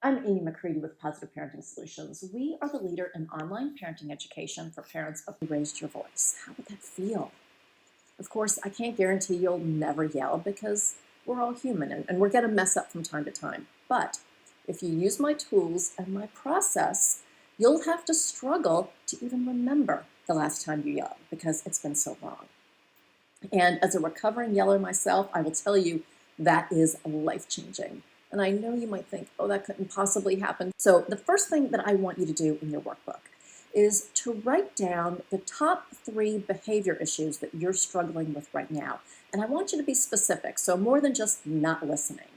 I'm Amy McCready with Positive Parenting Solutions. We are the leader in online parenting education for parents of who raised your voice. How would that feel? Of course, I can't guarantee you'll never yell because we're all human and we're going to mess up from time to time. But if you use my tools and my process, you'll have to struggle to even remember the last time you yelled because it's been so long. And as a recovering yeller myself, I will tell you that is life-changing. And I know you might think, oh, that couldn't possibly happen. So the first thing that I want you to do in your workbook is to write down the top 3 behavior issues that you're struggling with right now. And I want you to be specific, so more than just not listening.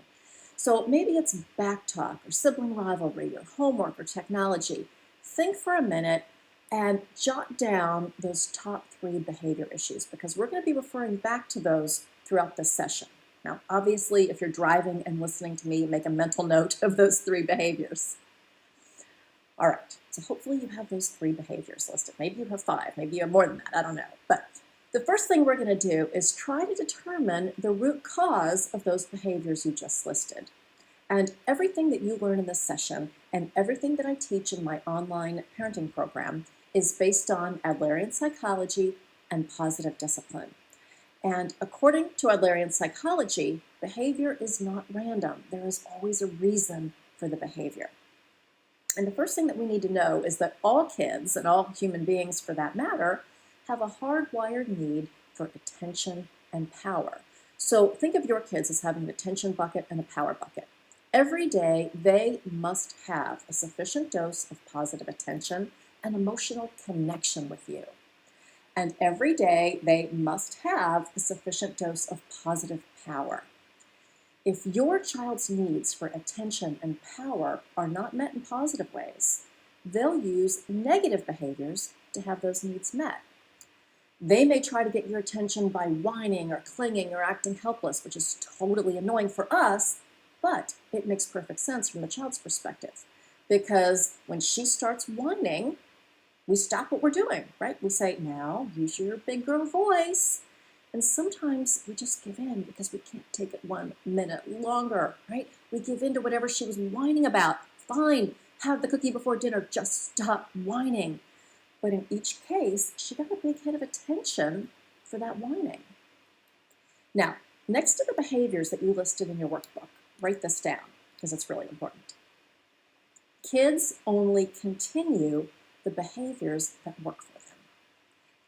So maybe it's back talk or sibling rivalry or homework or technology. Think for a minute and jot down those top 3 behavior issues because we're going to be referring back to those throughout this session. Now, obviously, if you're driving and listening to me, make a mental note of those 3 behaviors. All right, so hopefully you have those 3 behaviors listed. Maybe you have 5, maybe you have more than that, I don't know. But the first thing we're going to do is try to determine the root cause of those behaviors you just listed. And everything that you learn in this session and everything that I teach in my online parenting program is based on Adlerian psychology and positive discipline. And according to Adlerian psychology, behavior is not random. There is always a reason for the behavior. And the first thing that we need to know is that all kids, and all human beings for that matter, have a hardwired need for attention and power. So think of your kids as having an attention bucket and a power bucket. Every day, they must have a sufficient dose of positive attention and emotional connection with you. And every day, they must have a sufficient dose of positive power. If your child's needs for attention and power are not met in positive ways, they'll use negative behaviors to have those needs met. They may try to get your attention by whining or clinging or acting helpless, which is totally annoying for us, but it makes perfect sense from the child's perspective. Because when she starts whining, we stop what we're doing, right? We say, now use your big girl voice. And sometimes we just give in because we can't take it 1 minute longer, right? We give in to whatever she was whining about. Fine, have the cookie before dinner, just stop whining. But in each case, she got a big hit of attention for that whining. Now, next to the behaviors that you listed in your workbook, write this down because it's really important. Kids only continue the behaviors that work for them.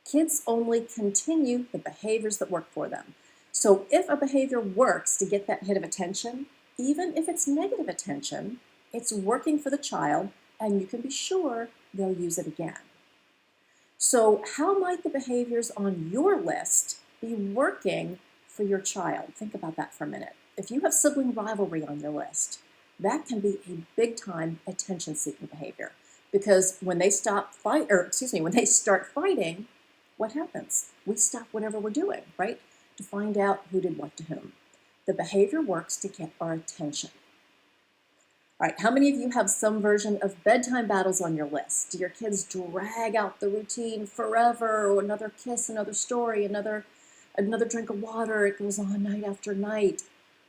Kids only continue the behaviors that work for them. So if a behavior works to get that hit of attention, even if it's negative attention, it's working for the child, and you can be sure they'll use it again. So how might the behaviors on your list be working for your child? Think about that for a minute. If you have sibling rivalry on your list, that can be a big-time attention-seeking behavior because when they start fighting, what happens? We stop whatever we're doing, right? To find out who did what to whom. The behavior works to get our attention. All right, how many of you have some version of bedtime battles on your list? Do your kids drag out the routine forever? Or another kiss, another story, another drink of water, it goes on night after night.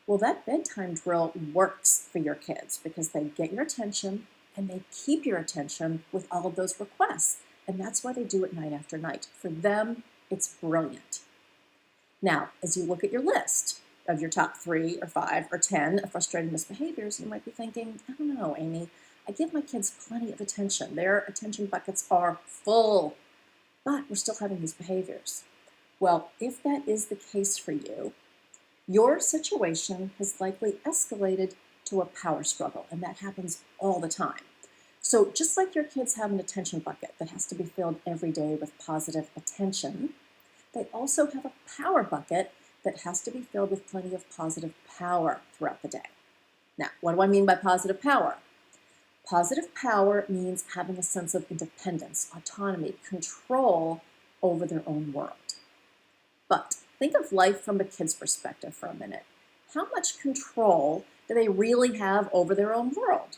Well, that bedtime drill works for your kids because they get your attention and they keep your attention with all of those requests. And that's why they do it night after night. For them, it's brilliant. Now, as you look at your list of your top 3 or 5 or 10 frustrating misbehaviors, you might be thinking, I don't know, Amy, I give my kids plenty of attention. Their attention buckets are full, but we're still having these behaviors. Well, if that is the case for you, your situation has likely escalated to a power struggle, and that happens all the time. So just like your kids have an attention bucket that has to be filled every day with positive attention, they also have a power bucket that has to be filled with plenty of positive power throughout the day. Now, what do I mean by positive power? Positive power means having a sense of independence, autonomy, control over their own world. But think of life from a kid's perspective for a minute. How much control do they really have over their own world,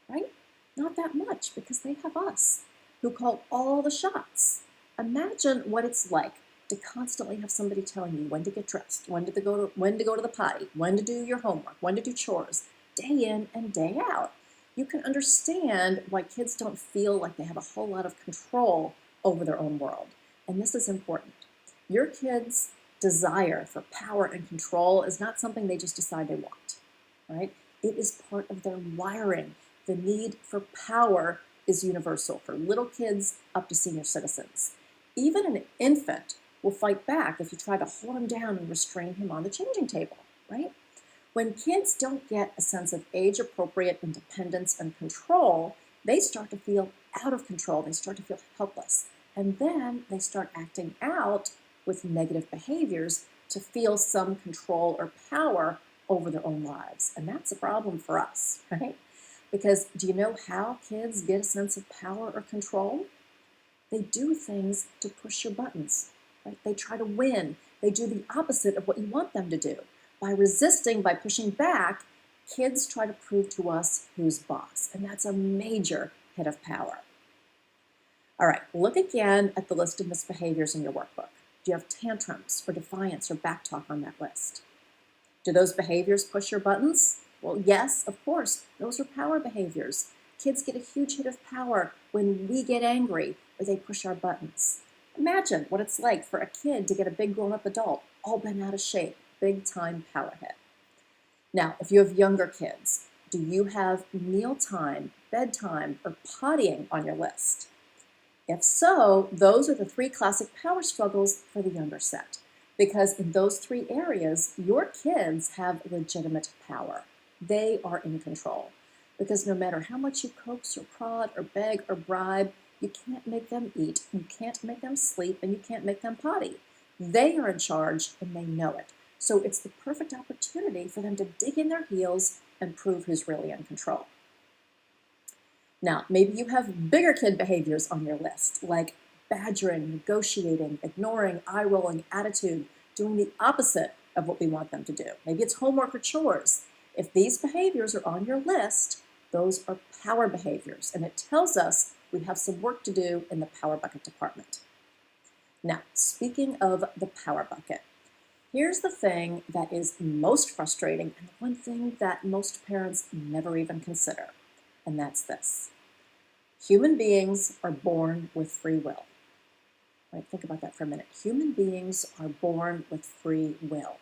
right? Not that much because they have us who call all the shots. Imagine what it's like to constantly have somebody telling you when to get dressed, when to go to the potty, when to do your homework, when to do chores, day in and day out. you can understand why kids don't feel like they have a whole lot of control over their own world. And this is important. Your kids' desire for power and control is not something they just decide they want, right? It is part of their wiring. The need for power is universal for little kids up to senior citizens. Even an infant will fight back if you try to hold him down and restrain him on the changing table, right? When kids don't get a sense of age-appropriate independence and control, they start to feel out of control. They start to feel helpless. And then they start acting out with negative behaviors to feel some control or power over their own lives. And that's a problem for us, right? Because do you know how kids get a sense of power or control? They do things to push your buttons, right? They try to win. They do the opposite of what you want them to do. By resisting, by pushing back, kids try to prove to us who's boss. And that's a major hit of power. All right, look again at the list of misbehaviors in your workbook. Do you have tantrums or defiance or backtalk on that list? Do those behaviors push your buttons? Well, yes, of course. Those are power behaviors. Kids get a huge hit of power when we get angry or they push our buttons. Imagine what it's like for a kid to get a big grown-up adult all bent out of shape. Big time power hit. Now, if you have younger kids, do you have mealtime, bedtime, or pottying on your list? If so, those are the 3 classic power struggles for the younger set. Because in those 3 areas, your kids have legitimate power. They are in control. Because no matter how much you coax or prod or beg or bribe, you can't make them eat, you can't make them sleep, and you can't make them potty. They are in charge and they know it. So it's the perfect opportunity for them to dig in their heels and prove who's really in control. Now, maybe you have bigger kid behaviors on your list, like badgering, negotiating, ignoring, eye-rolling, attitude, doing the opposite of what we want them to do. Maybe it's homework or chores. If these behaviors are on your list, those are power behaviors, and it tells us we have some work to do in the power bucket department. Now, speaking of the power bucket, here's the thing that is most frustrating and the one thing that most parents never even consider, and that's this. Human beings are born with free will. Right? Think about that for a minute. Human beings are born with free will.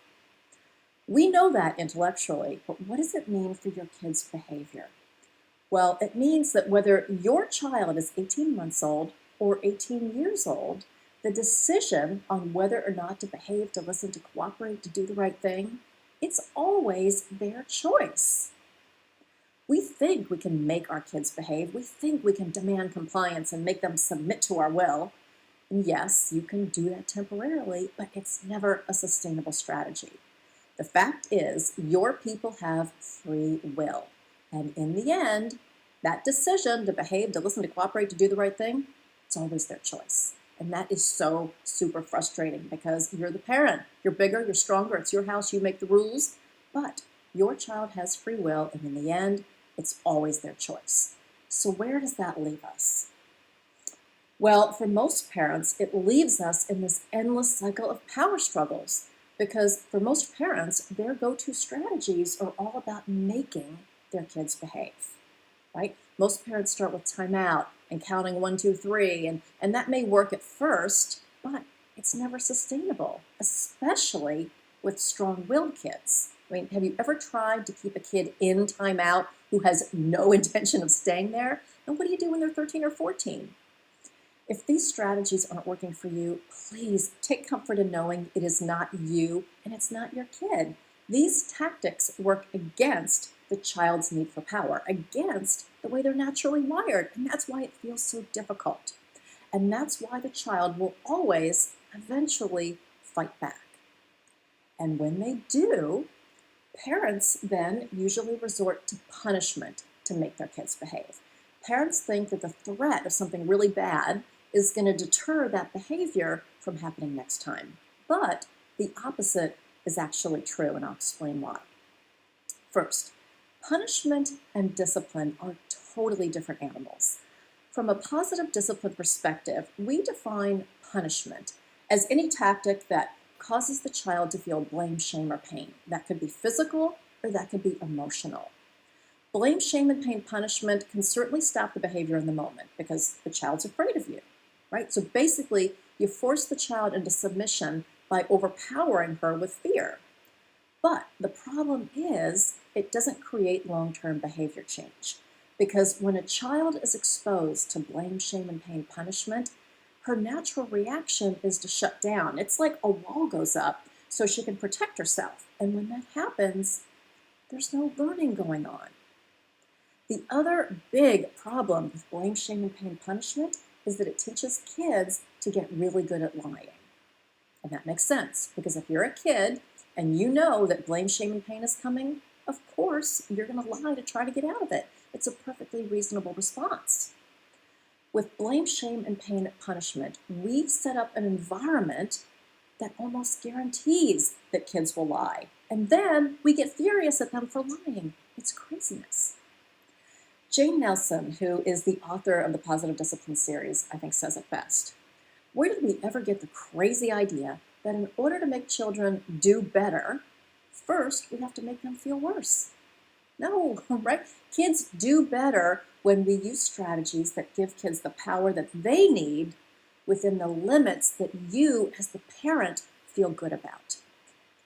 We know that intellectually, but what does it mean for your kid's behavior? Well, it means that whether your child is 18 months old or 18 years old, the decision on whether or not to behave, to listen, to cooperate, to do the right thing, it's always their choice. We think we can make our kids behave. We think we can demand compliance and make them submit to our will. And yes, you can do that temporarily, but it's never a sustainable strategy. The fact is, your people have free will. And in the end, that decision to behave, to listen, to cooperate, to do the right thing, it's always their choice. And that is so super frustrating because you're the parent. You're bigger, you're stronger, it's your house, you make the rules. But your child has free will, and in the end, it's always their choice. So where does that leave us? Well, for most parents, it leaves us in this endless cycle of power struggles because for most parents, their go-to strategies are all about making their kids behave, right? Most parents start with timeout and counting 1, 2, 3, and that may work at first, but it's never sustainable, especially with strong-willed kids. I mean, have you ever tried to keep a kid in timeout who has no intention of staying there? And what do you do when they're 13 or 14? If these strategies aren't working for you, please take comfort in knowing it is not you and it's not your kid. These tactics work against the child's need for power, against the way they're naturally wired, and that's why it feels so difficult. And that's why the child will always eventually fight back. And when they do, parents then usually resort to punishment to make their kids behave. Parents think that the threat of something really bad is going to deter that behavior from happening next time. But the opposite is actually true, and I'll explain why. First, punishment and discipline are totally different animals. From a positive discipline perspective, we define punishment as any tactic that causes the child to feel blame, shame, or pain. That could be physical or that could be emotional. Blame, shame, and pain punishment can certainly stop the behavior in the moment because the child's afraid of you, right? So basically, you force the child into submission by overpowering her with fear. But the problem is, it doesn't create long-term behavior change. Because when a child is exposed to blame, shame, and pain punishment, her natural reaction is to shut down. It's like a wall goes up so she can protect herself. And when that happens, there's no learning going on. The other big problem with blame, shame, and pain punishment is that it teaches kids to get really good at lying. And that makes sense, because if you're a kid and you know that blame, shame, and pain is coming, of course, you're going to lie to try to get out of it. It's a perfectly reasonable response. With blame, shame, and pain punishment, we've set up an environment that almost guarantees that kids will lie. And then we get furious at them for lying. It's craziness. Jane Nelson, who is the author of the Positive Discipline series, I think says it best. Where did we ever get the crazy idea that in order to make children do better, first we have to make them feel worse? No, right? Kids do better when we use strategies that give kids the power that they need within the limits that you, as the parent, feel good about.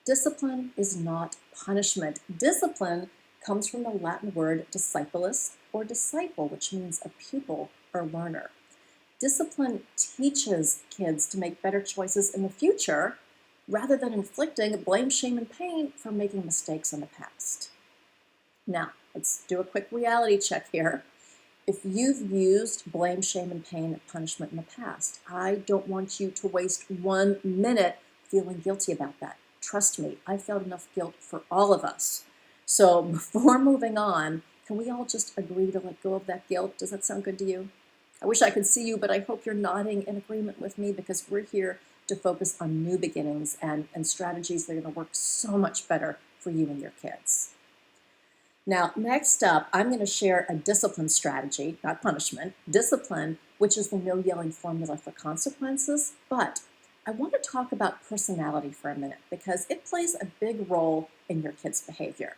Discipline is not punishment. Discipline comes from the Latin word discipulus, or disciple, which means a pupil or learner. Discipline teaches kids to make better choices in the future rather than inflicting blame, shame, and pain for making mistakes in the past. Now, let's do a quick reality check here. If you've used blame, shame, and pain punishment in the past, I don't want you to waste 1 minute feeling guilty about that. Trust me, I felt enough guilt for all of us. So before moving on, can we all just agree to let go of that guilt? Does that sound good to you? I wish I could see you, but I hope you're nodding in agreement with me, because we're here to focus on new beginnings and strategies that are going to work so much better for you and your kids. Now, next up, I'm going to share a discipline strategy, not punishment, discipline, which is the no yelling formula for consequences. But I want to talk about personality for a minute, because it plays a big role in your kids' behavior.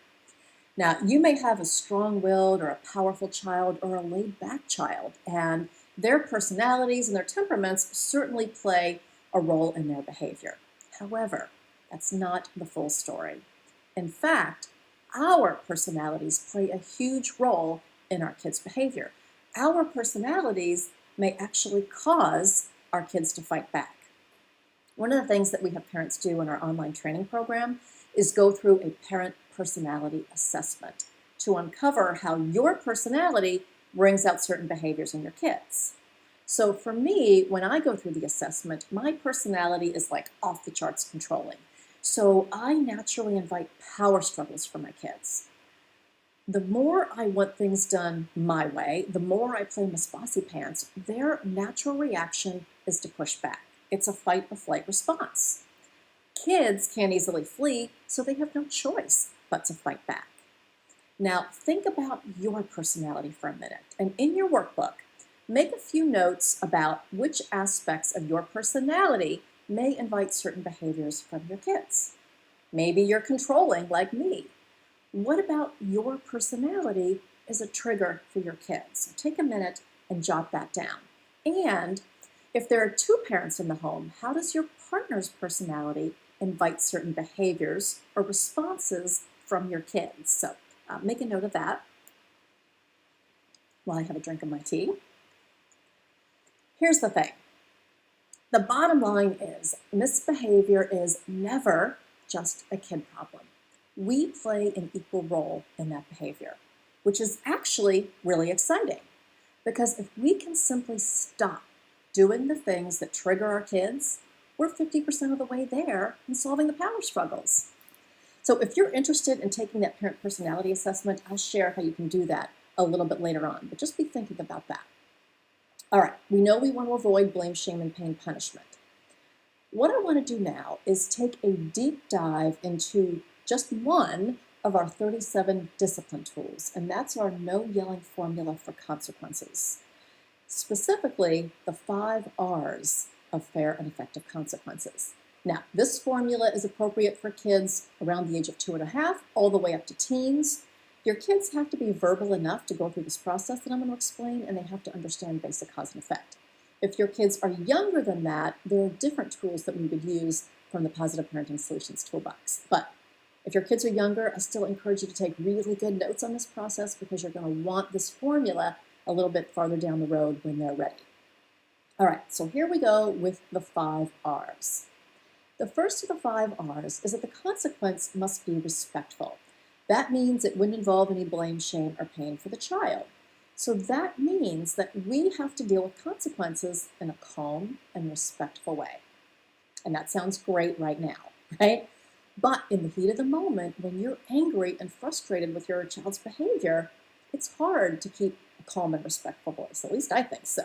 Now, you may have a strong-willed or a powerful child or a laid-back child, and their personalities and their temperaments certainly play a role in their behavior. However, that's not the full story. In fact, our personalities play a huge role in our kids' behavior. Our personalities may actually cause our kids to fight back. One of the things that we have parents do in our online training program is go through a parent personality assessment to uncover how your personality brings out certain behaviors in your kids. So for me, when I go through the assessment, my personality is like off the charts controlling. So I naturally invite power struggles for my kids. The more I want things done my way, the more I play Miss Bossy Pants, their natural reaction is to push back. It's a fight or flight response. Kids can't easily flee, so they have no choice but to fight back. Now, think about your personality for a minute, and in your workbook, make a few notes about which aspects of your personality may invite certain behaviors from your kids. Maybe you're controlling like me. What about your personality is a trigger for your kids? So take a minute and jot that down. And if there are two parents in the home, how does your partner's personality invite certain behaviors or responses from your kids? So make a note of that while I have a drink of my tea. Here's the thing. The bottom line is misbehavior is never just a kid problem. We play an equal role in that behavior, which is actually really exciting, because if we can simply stop doing the things that trigger our kids, we're 50% of the way there in solving the power struggles. So if you're interested in taking that parent personality assessment, I'll share how you can do that a little bit later on, but just be thinking about that. All right, we know we want to avoid blame, shame, and pain punishment. What I want to do now is take a deep dive into just one of our 37 discipline tools, and that's our no yelling formula for consequences. Specifically, the 5 R's of fair and effective consequences. Now, this formula is appropriate for kids around the age of 2.5, all the way up to teens. Your kids have to be verbal enough to go through this process that I'm going to explain, and they have to understand basic cause and effect. If your kids are younger than that, there are different tools that we would use from the Positive Parenting Solutions toolbox. But if your kids are younger, I still encourage you to take really good notes on this process because you're going to want this formula a little bit farther down the road when they're ready. All right, so here we go with the 5 R's. The first of the 5 R's is that the consequence must be respectful. That means it wouldn't involve any blame, shame, or pain for the child. So that means that we have to deal with consequences in a calm and respectful way. And that sounds great right now, right? But in the heat of the moment, when you're angry and frustrated with your child's behavior, it's hard to keep a calm and respectful voice. At least I think so.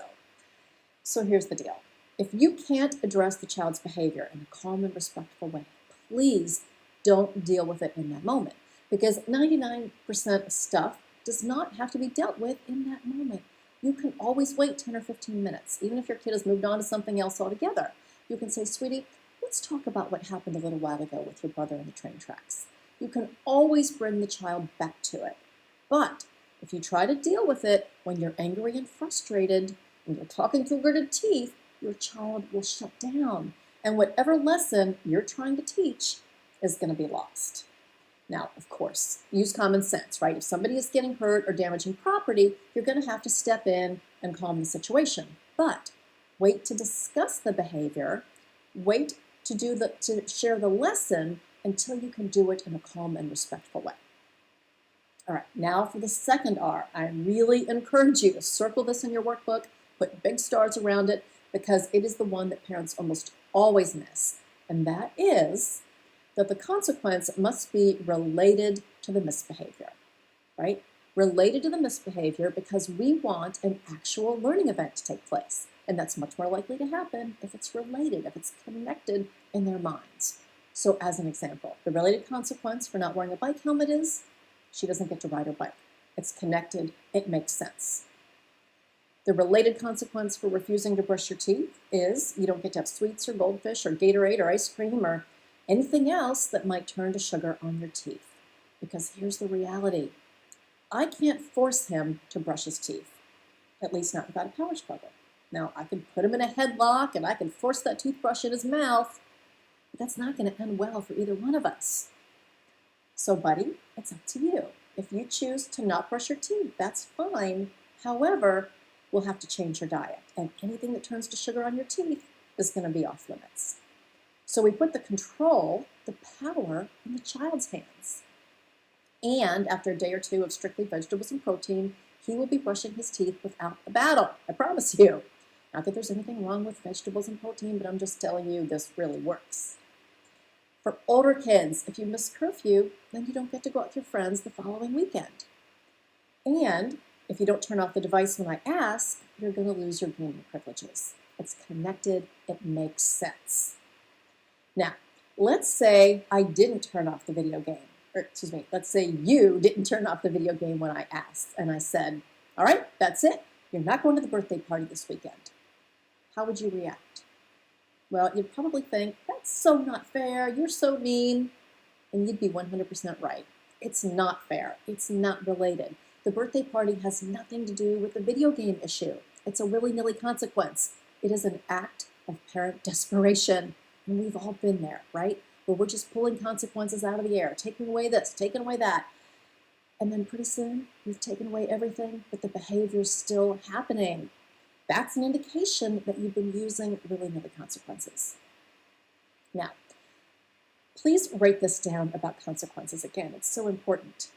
So here's the deal. If you can't address the child's behavior in a calm and respectful way, please don't deal with it in that moment, because 99% of stuff does not have to be dealt with in that moment. You can always wait 10 or 15 minutes, even if your kid has moved on to something else altogether. You can say, sweetie, let's talk about what happened a little while ago with your brother in the train tracks. You can always bring the child back to it. But if you try to deal with it when you're angry and frustrated, when you're talking through gritted teeth, your child will shut down. And whatever lesson you're trying to teach is going to be lost. Now, of course, use common sense, right? If somebody is getting hurt or damaging property, you're going to have to step in and calm the situation. But wait to discuss the behavior, wait to share the lesson until you can do it in a calm and respectful way. All right, now for the second R. I really encourage you to circle this in your workbook, put big stars around it, because it is the one that parents almost always miss. And that is that the consequence must be related to the misbehavior, right? Related to the misbehavior because we want an actual learning event to take place. And that's much more likely to happen if it's related, if it's connected in their minds. So as an example, the related consequence for not wearing a bike helmet is she doesn't get to ride her bike. It's connected, it makes sense. The related consequence for refusing to brush your teeth is you don't get to have sweets or goldfish or Gatorade or ice cream or anything else that might turn to sugar on your teeth. Because here's the reality. I can't force him to brush his teeth, at least not without a power struggle. Now, I can put him in a headlock and I can force that toothbrush in his mouth, but that's not going to end well for either one of us. So, buddy, it's up to you. If you choose to not brush your teeth, that's fine. However, we'll have to change your diet, and anything that turns to sugar on your teeth is going to be off limits. So we put the control, the power, in the child's hands. And after a day or two of strictly vegetables and protein, he will be brushing his teeth without a battle. I promise you. Not that there's anything wrong with vegetables and protein, but I'm just telling you this really works. For older kids, if you miss curfew, then you don't get to go out with your friends the following weekend. And if you don't turn off the device when I ask, you're going to lose your gaming privileges. It's connected. It makes sense. Now, let's say I didn't turn off the video game. Let's say you didn't turn off the video game when I asked, and I said, all right, that's it. You're not going to the birthday party this weekend. How would you react? Well, you'd probably think, that's so not fair. You're so mean. And you'd be 100% right. It's not fair. It's not related. The birthday party has nothing to do with the video game issue. It's a willy-nilly consequence. It is an act of parent desperation. And we've all been there, right? Where we're just pulling consequences out of the air, taking away this, taking away that. And then pretty soon, we've taken away everything, but the behavior's still happening. That's an indication that you've been using willy-nilly consequences. Now, please write this down about consequences again. It's so important.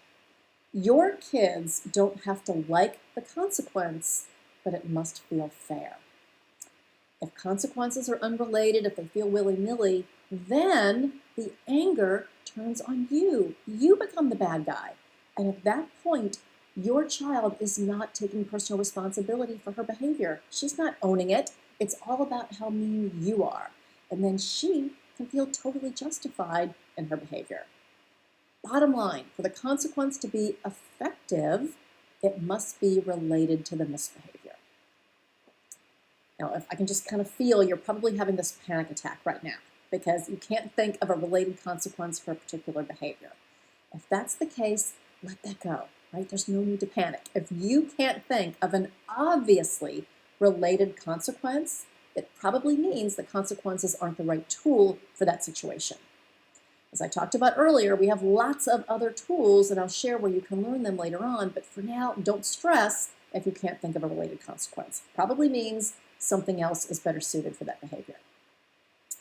Your kids don't have to like the consequence, but it must feel fair. If consequences are unrelated, if they feel willy-nilly, then the anger turns on you. You become the bad guy. And at that point, your child is not taking personal responsibility for her behavior. She's not owning it. It's all about how mean you are. And then she can feel totally justified in her behavior. Bottom line, for the consequence to be effective, it must be related to the misbehavior. Now, if I can just kind of feel you're probably having this panic attack right now because you can't think of a related consequence for a particular behavior. If that's the case, let that go, right? There's no need to panic. If you can't think of an obviously related consequence, it probably means that consequences aren't the right tool for that situation. As I talked about earlier, we have lots of other tools, and I'll share where you can learn them later on, but for now, don't stress if you can't think of a related consequence. Probably means something else is better suited for that behavior.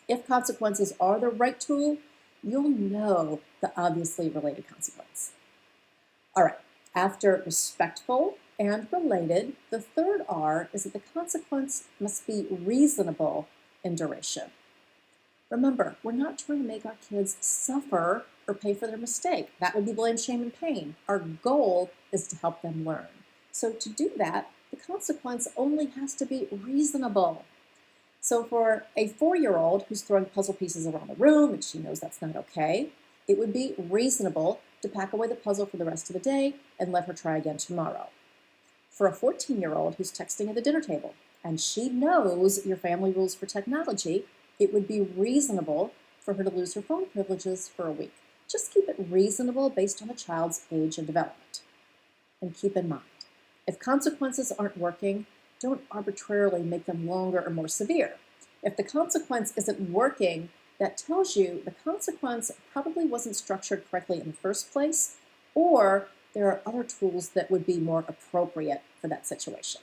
If consequences are the right tool, you'll know the obviously related consequence. All right, after respectful and related, the third R is that the consequence must be reasonable in duration. Remember, we're not trying to make our kids suffer or pay for their mistake. That would be blame, shame, and pain. Our goal is to help them learn. So to do that, the consequence only has to be reasonable. So for a 4-year-old who's throwing puzzle pieces around the room and she knows that's not okay, it would be reasonable to pack away the puzzle for the rest of the day and let her try again tomorrow. For a 14-year-old who's texting at the dinner table and she knows your family rules for technology, it would be reasonable for her to lose her phone privileges for a week. Just keep it reasonable based on the child's age and development. And keep in mind, if consequences aren't working, don't arbitrarily make them longer or more severe. If the consequence isn't working, that tells you the consequence probably wasn't structured correctly in the first place, or there are other tools that would be more appropriate for that situation.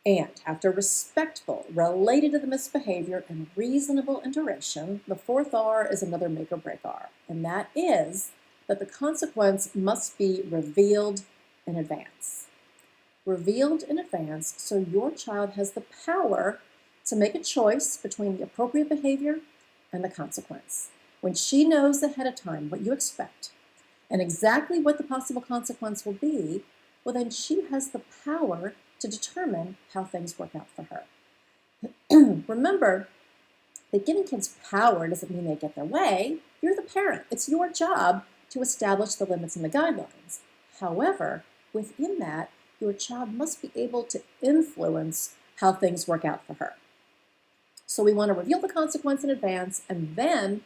And after respectful, related to the misbehavior, and reasonable in duration, the fourth R is another make or break R, and that is that the consequence must be revealed in advance. Revealed in advance so your child has the power to make a choice between the appropriate behavior and the consequence. When she knows ahead of time what you expect and exactly what the possible consequence will be, well, then she has the power to determine how things work out for her. Remember that giving kids power doesn't mean they get their way. You're the parent. It's your job to establish the limits and the guidelines. However, within that, your child must be able to influence how things work out for her. So we want to reveal the consequence in advance and then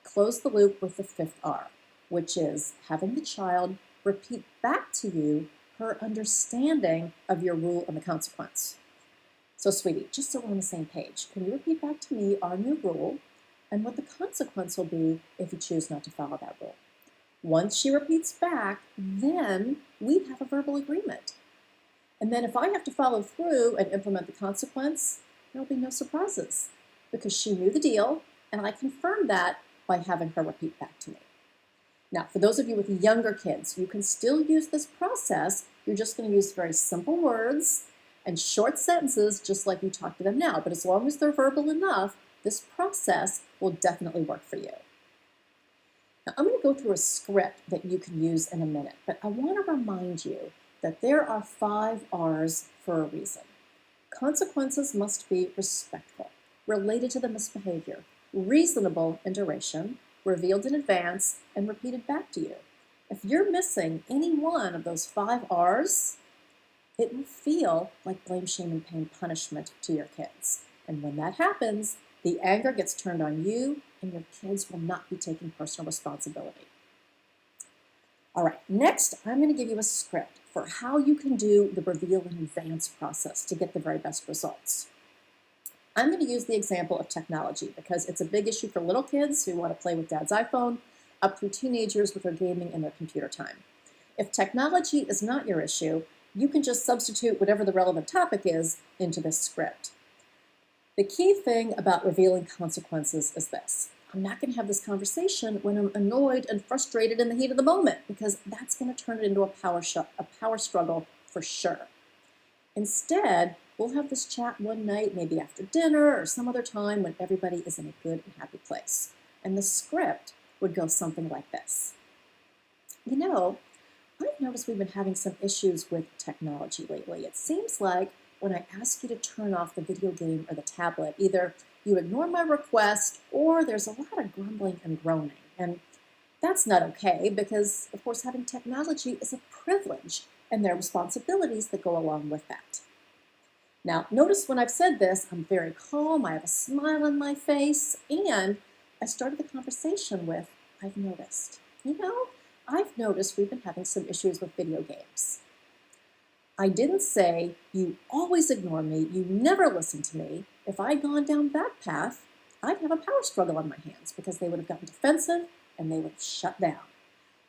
close the loop with the fifth R, which is having the child repeat back to you her understanding of your rule and the consequence. So, sweetie, just so we're on the same page, can you repeat back to me our new rule and what the consequence will be if you choose not to follow that rule? Once she repeats back, then we have a verbal agreement. And then if I have to follow through and implement the consequence, there'll be no surprises because she knew the deal and I confirmed that by having her repeat back to me. Now, for those of you with younger kids, you can still use this process. You're just going to use very simple words and short sentences, just like we talked to them now. But as long as they're verbal enough, this process will definitely work for you. Now, I'm going to go through a script that you can use in a minute, but I want to remind you that there are 5 R's for a reason. Consequences must be respectful, related to the misbehavior, reasonable in duration, revealed in advance, and repeated back to you. If you're missing any one of those 5 R's, it will feel like blame, shame, and pain punishment to your kids. And when that happens, the anger gets turned on you, and your kids will not be taking personal responsibility. All right, next, I'm going to give you a script for how you can do the reveal in advance process to get the very best results. I'm going to use the example of technology because it's a big issue for little kids who want to play with dad's iPhone up through teenagers with their gaming and their computer time. If technology is not your issue, you can just substitute whatever the relevant topic is into this script. The key thing about revealing consequences is this. I'm not going to have this conversation when I'm annoyed and frustrated in the heat of the moment because that's going to turn it into a power struggle for sure. Instead, we'll have this chat one night, maybe after dinner or some other time when everybody is in a good and happy place. And the script would go something like this. You know, I've noticed we've been having some issues with technology lately. It seems like when I ask you to turn off the video game or the tablet, either you ignore my request or there's a lot of grumbling and groaning. And that's not okay because, of course, having technology is a privilege and there are responsibilities that go along with that. Now, notice when I've said this, I'm very calm, I have a smile on my face, and I started the conversation with, I've noticed. You know, I've noticed we've been having some issues with video games. I didn't say, you always ignore me, you never listen to me. If I'd gone down that path, I'd have a power struggle on my hands because they would have gotten defensive and they would have shut down.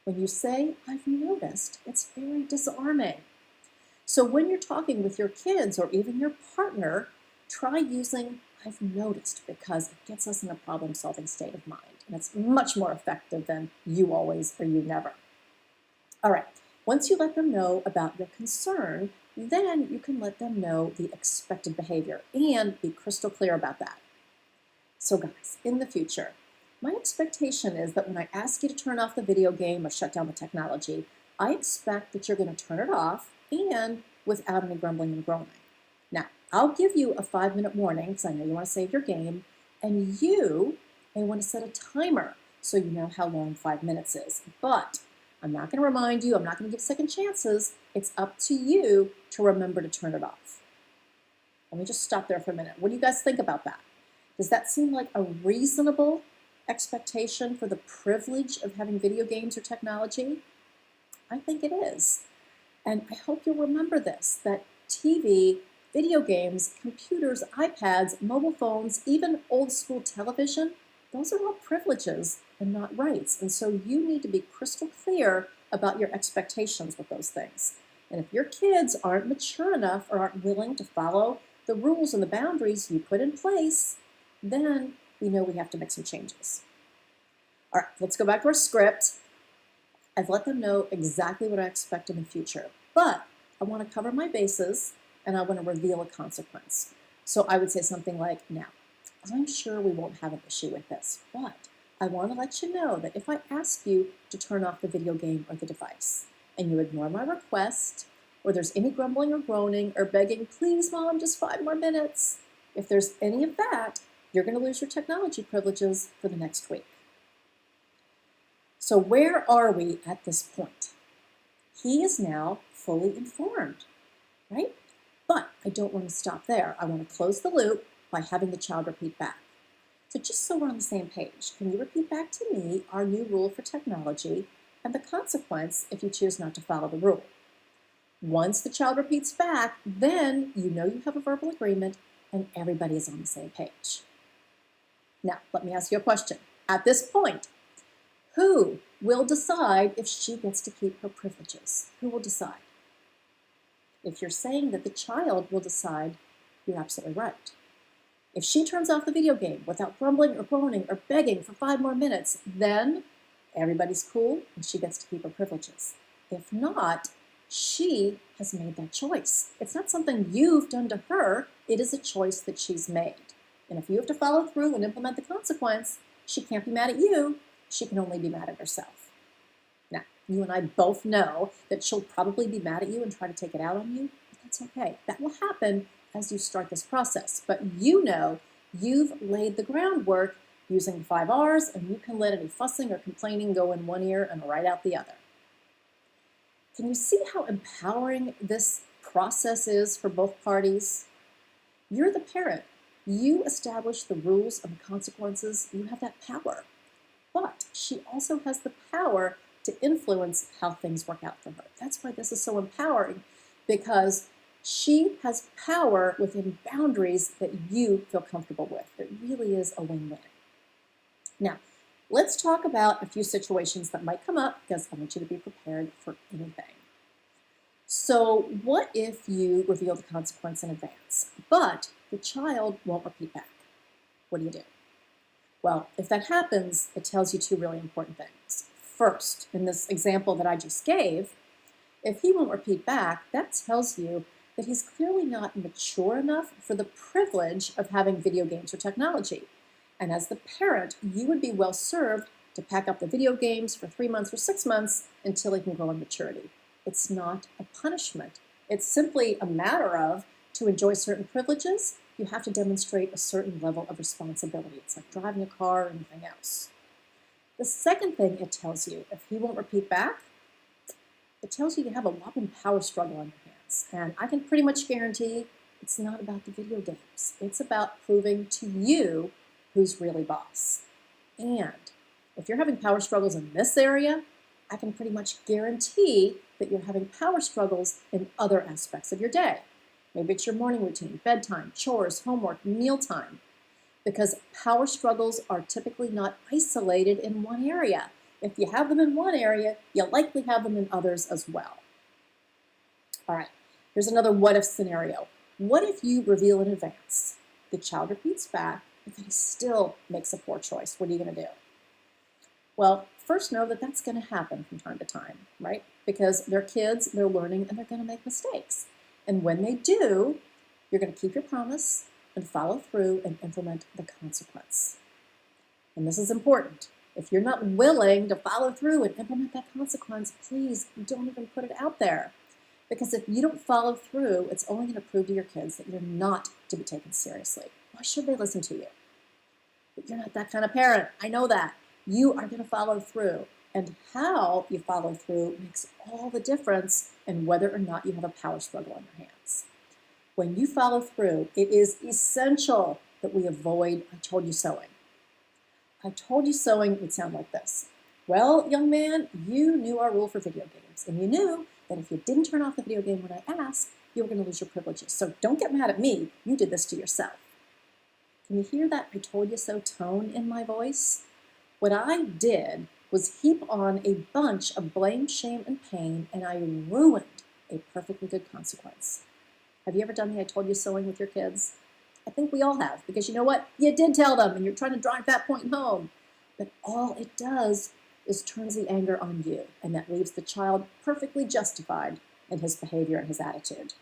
When you say, I've noticed, it's very disarming. So when you're talking with your kids or even your partner, try using I've noticed, because it gets us in a problem-solving state of mind. And it's much more effective than you always or you never. All right, once you let them know about your concern, then you can let them know the expected behavior and be crystal clear about that. So guys, in the future, my expectation is that when I ask you to turn off the video game or shut down the technology, I expect that you're going to turn it off and without any grumbling and groaning. Now, I'll give you a 5-minute warning because I know you want to save your game, and you may want to set a timer so you know how long 5 minutes is. But I'm not going to remind you, I'm not going to give second chances. It's up to you to remember to turn it off. Let me just stop there for a minute. What do you guys think about that? Does that seem like a reasonable expectation for the privilege of having video games or technology? I think it is. And I hope you'll remember this, that TV, video games, computers, iPads, mobile phones, even old school television, those are all privileges and not rights. And so you need to be crystal clear about your expectations with those things. And if your kids aren't mature enough or aren't willing to follow the rules and the boundaries you put in place, then we know we have to make some changes. All right, let's go back to our script. I've let them know exactly what I expect in the future, but I want to cover my bases and I want to reveal a consequence. So I would say something like, now, I'm sure we won't have an issue with this, but I want to let you know that if I ask you to turn off the video game or the device and you ignore my request, or there's any grumbling or groaning or begging, please, Mom, just 5 more minutes, if there's any of that, you're going to lose your technology privileges for the next week. So where are we at this point? He is now fully informed, right? But I don't want to stop there. I want to close the loop by having the child repeat back. So just so we're on the same page, can you repeat back to me our new rule for technology and the consequence if you choose not to follow the rule? Once the child repeats back, then you know you have a verbal agreement and everybody is on the same page. Now, let me ask you a question. At this point, who will decide if she gets to keep her privileges? Who will decide? If you're saying that the child will decide, you're absolutely right. If she turns off the video game without grumbling or groaning or begging for 5 more minutes, then everybody's cool and she gets to keep her privileges. If not, she has made that choice. It's not something you've done to her, it is a choice that she's made. And if you have to follow through and implement the consequence, she can't be mad at you, she can only be mad at herself. Now, you and I both know that she'll probably be mad at you and try to take it out on you, but that's okay. That will happen as you start this process. But you know you've laid the groundwork using the 5 R's, and you can let any fussing or complaining go in one ear and right out the other. Can you see how empowering this process is for both parties? You're the parent. You establish the rules and the consequences. You have that power. But she also has the power to influence how things work out for her. That's why this is so empowering, because she has power within boundaries that you feel comfortable with. It really is a win-win. Now, let's talk about a few situations that might come up, because I want you to be prepared for anything. So what if you reveal the consequence in advance, but the child won't repeat back? What do? Well, if that happens, it tells you 2 really important things. First, in this example that I just gave, if he won't repeat back, that tells you that he's clearly not mature enough for the privilege of having video games or technology. And as the parent, you would be well served to pack up the video games for 3 months or 6 months until he can grow in maturity. It's not a punishment. It's simply a matter of, to enjoy certain privileges, you have to demonstrate a certain level of responsibility. It's like driving a car or anything else. The second thing it tells you, if he won't repeat back, it tells you you have a whopping power struggle on your hands. And I can pretty much guarantee it's not about the video games. It's about proving to you who's really boss. And if you're having power struggles in this area, I can pretty much guarantee that you're having power struggles in other aspects of your day. Maybe it's your morning routine, bedtime, chores, homework, mealtime, because power struggles are typically not isolated in one area. If you have them in one area, you'll likely have them in others as well. All right, here's another what-if scenario. What if you reveal in advance? The child repeats back, but then he still makes a poor choice. What are you going to do? Well, first know that that's going to happen from time to time, right? Because they're kids, they're learning, and they're going to make mistakes. And when they do, you're going to keep your promise and follow through and implement the consequence. And this is important. If you're not willing to follow through and implement that consequence, please don't even put it out there. Because if you don't follow through, it's only going to prove to your kids that you're not to be taken seriously. Why should they listen to you? But you're not that kind of parent. I know that. You are going to follow through. And how you follow through makes all the difference in whether or not you have a power struggle on your hands. When you follow through, it is essential that we avoid I told you sowing. I told you sowing would sound like this. Well, young man, you knew our rule for video games, and you knew that if you didn't turn off the video game when I asked, you were going to lose your privileges. So don't get mad at me. You did this to yourself. Can you hear that I told you so tone in my voice? What I did was heap on a bunch of blame, shame, and pain, and I ruined a perfectly good consequence. Have you ever done the I told you sowing with your kids? I think we all have, because you know what? You did tell them, and you're trying to drive that point home. But all it does is turns the anger on you, and that leaves the child perfectly justified in his behavior and his attitude.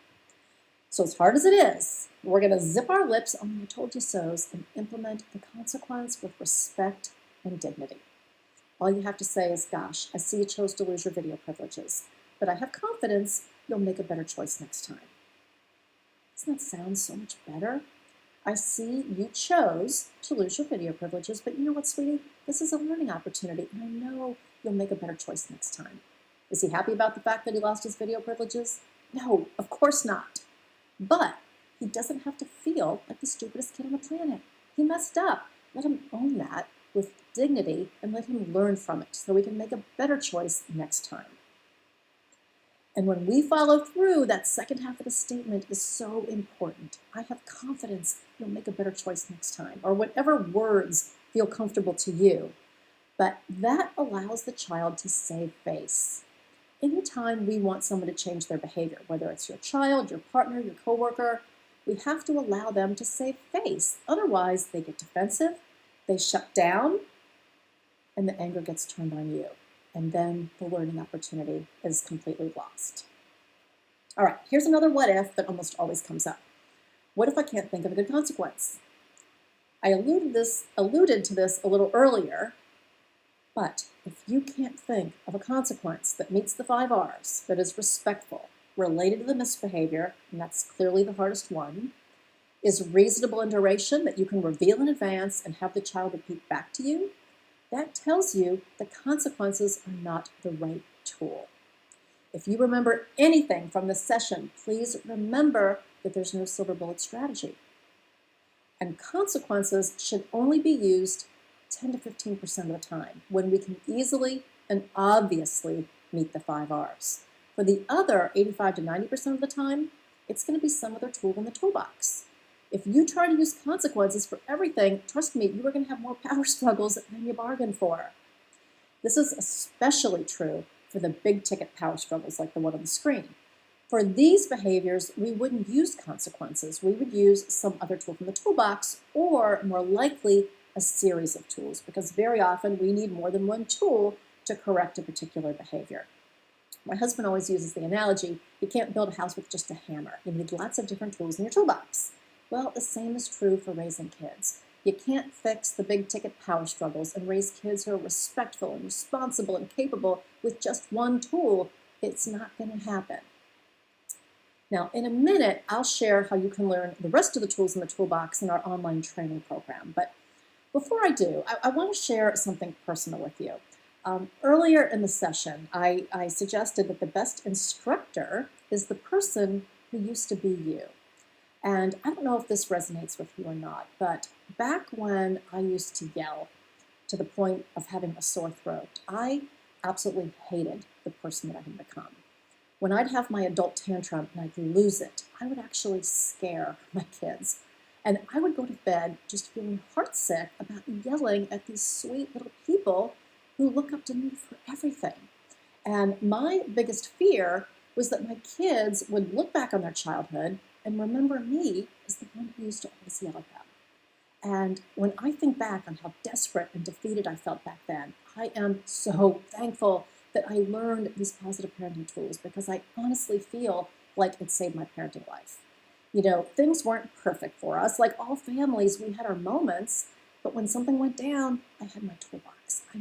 So as hard as it is, we're going to zip our lips on the I told you so's and implement the consequence with respect and dignity. All you have to say is, gosh, I see you chose to lose your video privileges, but I have confidence you'll make a better choice next time. Doesn't that sound so much better? I see you chose to lose your video privileges, but you know what, sweetie? This is a learning opportunity, and I know you'll make a better choice next time. Is he happy about the fact that he lost his video privileges? No, of course not. But he doesn't have to feel like the stupidest kid on the planet. He messed up. Let him own that with dignity and let him learn from it so we can make a better choice next time. And when we follow through, that second half of the statement is so important. I have confidence you'll make a better choice next time, or whatever words feel comfortable to you. But that allows the child to save face. Anytime we want someone to change their behavior, whether it's your child, your partner, your coworker, we have to allow them to save face. Otherwise, they get defensive, they shut down, and the anger gets turned on you. And then the learning opportunity is completely lost. All right, here's another what if that almost always comes up. What if I can't think of a good consequence? I alluded to this a little earlier, but if you can't think of a consequence that meets the 5 R's, that is respectful, related to the misbehavior, and that's clearly the hardest one, is reasonable in duration, that you can reveal in advance and have the child repeat back to you, that tells you the consequences are not the right tool. If you remember anything from this session, please remember that there's no silver bullet strategy. And consequences should only be used 10 to 15% of the time when we can easily and obviously meet the 5 R's. For the other 85 to 90% of the time, it's going to be some other tool in the toolbox. If you try to use consequences for everything, trust me, you are going to have more power struggles than you bargained for. This is especially true for the big ticket power struggles like the one on the screen. For these behaviors, we wouldn't use consequences. We would use some other tool from the toolbox, or more likely, a series of tools, because very often we need more than one tool to correct a particular behavior. My husband always uses the analogy, you can't build a house with just a hammer. You need lots of different tools in your toolbox. Well, the same is true for raising kids. You can't fix the big ticket power struggles and raise kids who are respectful and responsible and capable with just one tool. It's not going to happen. Now, in a minute, I'll share how you can learn the rest of the tools in the toolbox in our online training program. But before I do, I want to share something personal with you. Earlier in the session, I suggested that the best instructor is the person who used to be you. And I don't know if this resonates with you or not, but back when I used to yell to the point of having a sore throat, I absolutely hated the person that I had become. When I'd have my adult tantrum and I'd lose it, I would actually scare my kids. And I would go to bed just feeling heartsick about yelling at these sweet little people who look up to me for everything. And my biggest fear was that my kids would look back on their childhood and remember me as the one who used to always yell at them. And when I think back on how desperate and defeated I felt back then, I am so thankful that I learned these positive parenting tools because I honestly feel like it saved my parenting life. You know, things weren't perfect for us. Like all families, we had our moments, but when something went down, I had my toolbox. I